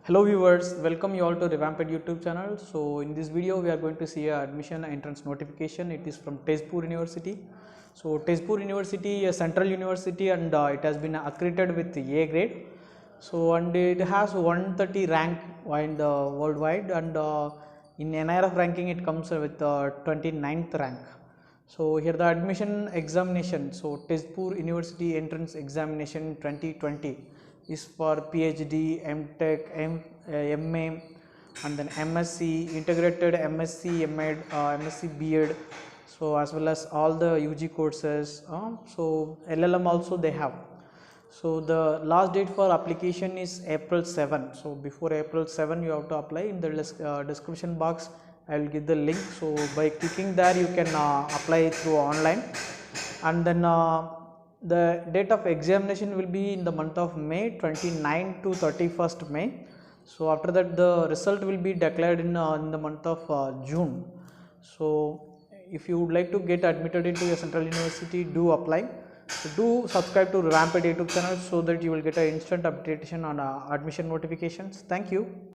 Hello viewers, welcome you all to Revamp ED YouTube channel. So in this video we are going to see a admission entrance notification. It is from Tezpur University. So Tezpur University, a central university, and it has been accredited with A grade. So and it has 130 rank in the worldwide, and in NIRF ranking it comes with 29th rank. So here the admission examination, so Tezpur University entrance examination 2020 is for PhD, MTech, MA, and then MSc, integrated MSc, MAd, MSc B.Ed, so as well as all the UG courses, so LLM also they have. So the last date for application is April 7. So before April 7 you have to apply. In the description box I will give the link. So by clicking there you can apply through online, and then the date of examination will be in the month of May, 29 to 31st May. So after that the result will be declared in the month of June. So if you would like to get admitted into a central university, do apply. So do subscribe to Revamp ED YouTube channel so that you will get an instant updation on admission notifications. Thank you.